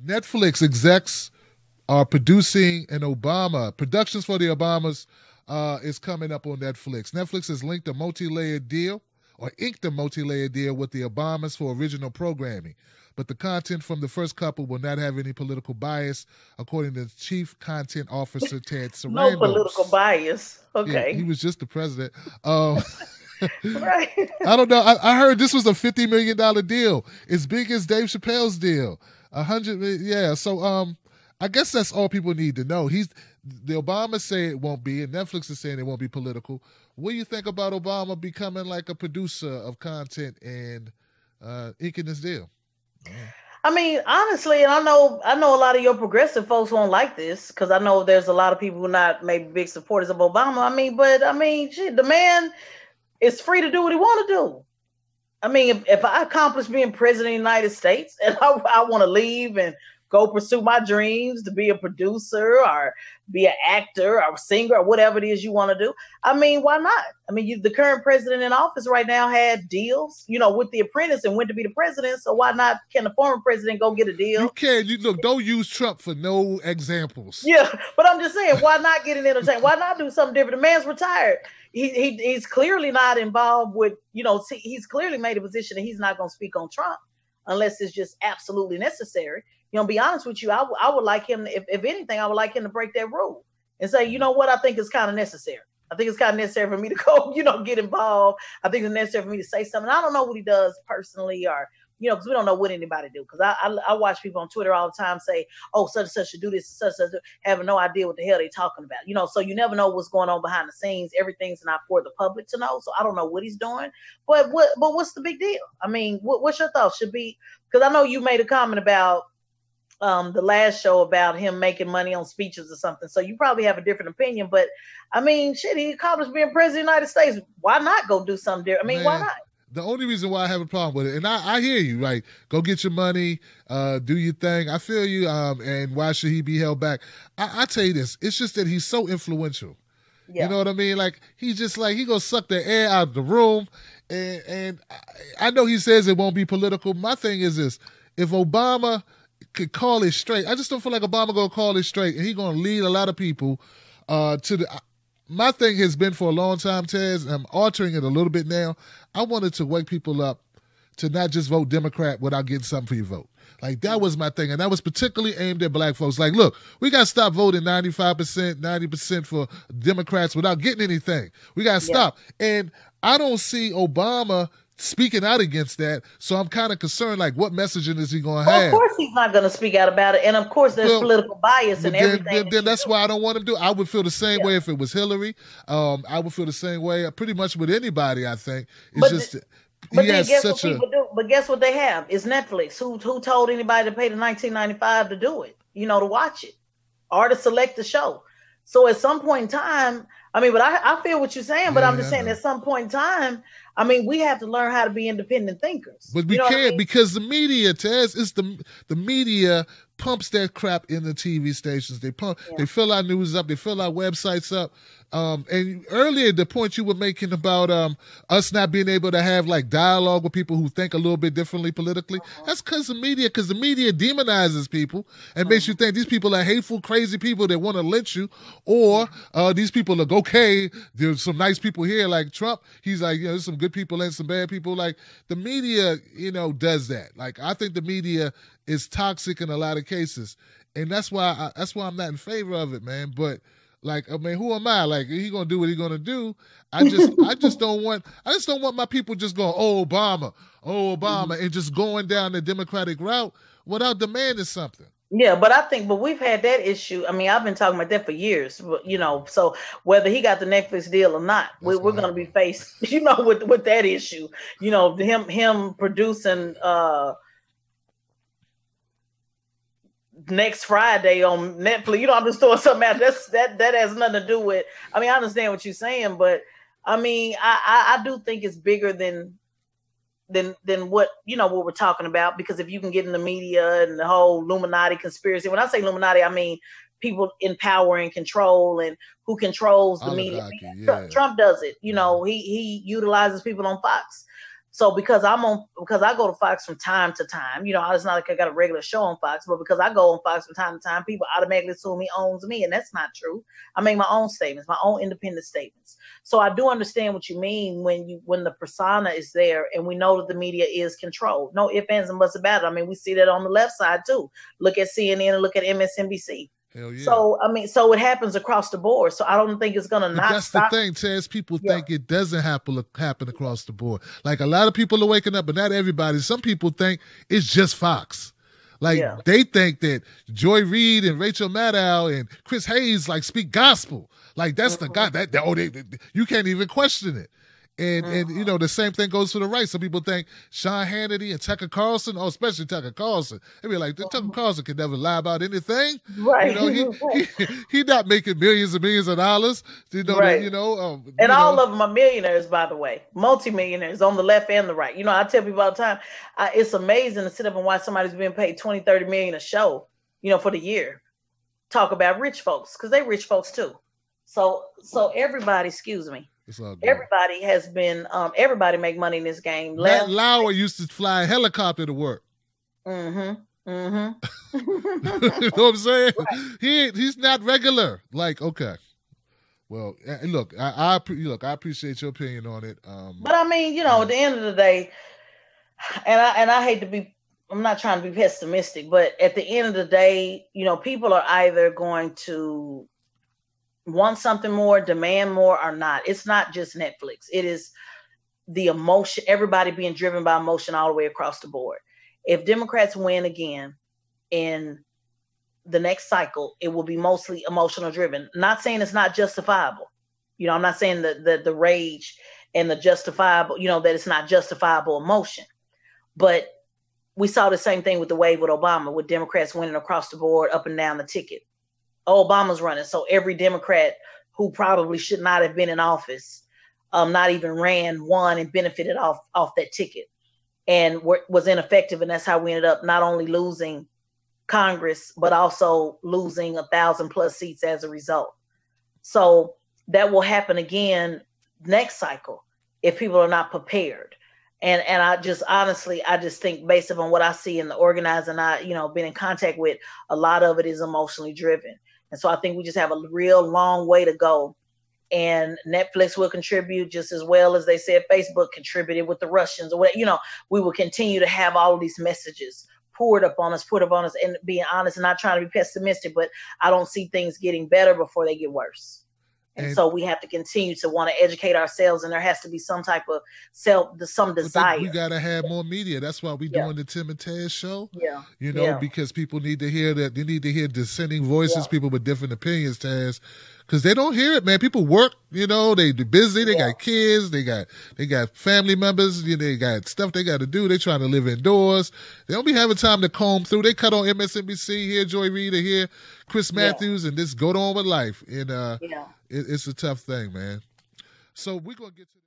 Netflix execs are producing an Obama productions for the Obamas is coming up on Netflix. Netflix has linked a multi-layered deal or inked a multi-layered deal with the Obamas for original programming. But the content from the first couple will not have any political bias, according to Chief Content Officer Ted Sarandos. No political bias. Yeah, Okay. he was just the president. Um, Right. I don't know. I heard this was a $50 million deal, as big as Dave Chappelle's deal. 100 million. Yeah. So I guess that's all people need to know. The Obama say it won't be, and Netflix is saying it won't be political. What do you think about Obama becoming like a producer of content and inking this deal? I mean, honestly, and I know a lot of your progressive folks won't like this because I know there's a lot of people who are not maybe big supporters of Obama. I mean, shit, the man is free to do what he want to do. I mean, if I accomplish being president of the United States and I want to leave and go pursue my dreams to be a producer or be an actor or a singer or whatever it is you want to do, I mean, why not? I mean, the current president in office right now had deals, with The Apprentice and went to be the president. So why not? Can the former president go get a deal? You can. Look, don't use Trump for no examples. Yeah, but I'm just saying, why not get an entertainment? Why not do something different? The man's retired. He's clearly not involved with, he's clearly made a position that he's not going to speak on Trump unless it's just absolutely necessary. Be honest with you, I would like him, if anything, I would like him to break that rule and say, you know what, I think it's kind of necessary. I think it's kind of necessary for me to go, get involved. I think it's necessary for me to say something. I don't know what he does personally or, because we don't know what anybody do. Because I watch people on Twitter all the time say, oh, such and such should do this, such and such, having no idea what the hell they're talking about. So you never know what's going on behind the scenes. Everything's not for the public to know. So I don't know what he's doing. But what's the big deal? I mean, what's your thoughts? Should be, because I know you made a comment about the last show about him making money on speeches or something. So you probably have a different opinion, but I mean, shit, he accomplished being president of the United States. Why not go do something different? I mean, why not? The only reason why I have a problem with it, and I hear you, like, go get your money, do your thing. I feel you, and why should he be held back? I tell you this, it's just that he's so influential. Yeah. You know what I mean? Like, he's just like, he gonna suck the air out of the room, and I know he says it won't be political. My thing is this, if Obama could call it straight. I just don't feel like Obama gonna call it straight, and he gonna lead a lot of people to the. My thing has been for a long time, Tez, and I'm altering it a little bit now. I wanted to wake people up to not just vote Democrat without getting something for your vote. Like, that was my thing, and that was particularly aimed at black folks. Like, look, we got to stop voting 95%, 90% for Democrats without getting anything. We got to stop. And I don't see Obama speaking out against that, so I'm kind of concerned, like, what messaging is he going to have? Of course he's not going to speak out about it, and of course there's political bias and everything. Then that's why I don't want him to. I would feel the same way if it was Hillary. I would feel the same way pretty much with anybody, I think. It's but then guess what people do? But guess what they have? It's Netflix. Who told anybody to pay the $19.95 to do it, to watch it or to select the show? So at some point in time, I mean, but I feel what you're saying, but I'm just saying at some point in time, I mean, we have to learn how to be independent thinkers. But we can't because the media, Tez, it's the media pumps that crap in the TV stations. They fill our news up, they fill our websites up. And earlier, the point you were making about us not being able to have like dialogue with people who think a little bit differently politically, that's because the media demonizes people and makes you think these people are hateful, crazy people that want to lynch you, or these people look okay. There's some nice people here, like Trump. He's like, there's some good people and some bad people. Like, the media, does that. Like, I think the media is toxic in a lot of cases, and that's why I'm not in favor of it, man. But like, I mean, who am I? Like, he gonna do what he gonna do. I just don't want my people just going, oh Obama, and just going down the Democratic route without demanding something. Yeah, but we've had that issue. I mean, I've been talking about that for years, so whether he got the Netflix deal or not, we're going to be faced, with that issue, him producing, next Friday on Netflix, I'm just throwing something out. That has nothing to do with. I mean, I understand what you're saying, but I mean, I do think it's bigger than what what we're talking about. Because if you can get in the media and the whole Illuminati conspiracy, when I say Illuminati, I mean people in power and control and who controls the media. Yeah. Trump does it. He utilizes people on Fox So because I go to Fox from time to time, it's not like I got a regular show on Fox, but because I go on Fox from time to time, people automatically assume he owns me, and that's not true. I make my own statements, my own independent statements. So I do understand what you mean when the persona is there, and we know that the media is controlled. No ifs, ands, and buts about it. I mean, we see that on the left side too. Look at CNN and look at MSNBC. Hell yeah. So it happens across the board. So I don't think it's gonna not. That's stop. The thing, Tez. People think it doesn't happen across the board. Like a lot of people are waking up, but not everybody. Some people think it's just Fox. Like they think that Joy Reid and Rachel Maddow and Chris Hayes like speak gospel. Like that's the God. You can't even question it. And the same thing goes for the right. Some people think Sean Hannity and Tucker Carlson, especially Tucker Carlson, they be like, Tucker Carlson can never lie about anything. Right. He not making millions and millions of dollars. Right. And all of them are millionaires, by the way, multimillionaires on the left and the right. I tell people all the time, it's amazing to sit up and watch somebody who's being paid 20, 30 million a show, for the year, talk about rich folks, because they rich folks too. So everybody, excuse me. Everybody has been, everybody make money in this game. Matt Lauer used to fly a helicopter to work. Mm-hmm. You know what I'm saying? Right. He's not regular. Like, okay. Well, look, I appreciate your opinion on it. But I mean, at the end of the day, and I hate to be, I'm not trying to be pessimistic, but at the end of the day, people are either going to want something more, demand more, or not. It's not just Netflix. It is the emotion, everybody being driven by emotion all the way across the board. If Democrats win again in the next cycle, it will be mostly emotional driven. Not saying it's not justifiable. I'm not saying that the rage and the justifiable, that it's not justifiable emotion. But we saw the same thing with the wave with Obama, with Democrats winning across the board, up and down the ticket. Obama's running. So every Democrat who probably should not have been in office, not even ran, won, and benefited off that ticket, and was ineffective. And that's how we ended up not only losing Congress, but also losing 1,000+ seats as a result. So that will happen again next cycle if people are not prepared. And I just think based upon what I see in the organizing, been in contact with, a lot of it is emotionally driven. And so I think we just have a real long way to go. And Netflix will contribute just as well as they said Facebook contributed with the Russians. Or we will continue to have all of these messages poured up on us. And being honest, and not trying to be pessimistic, but I don't see things getting better before they get worse. And so we have to continue to want to educate ourselves, and there has to be some type of some desire. We got to have more media. That's why we're doing the Tim and Taz show. Yeah. Because people need to hear that. They need to hear dissenting voices, people with different opinions, Taz. Because they don't hear it, man. People work, they're busy, they got kids, they got family members, they got stuff they got to do. They trying to live indoors. They don't be having time to comb through. They cut on MSNBC, hear Joy Reid, hear Chris Matthews, and just go on with life. And it's a tough thing, man. So we're going to get to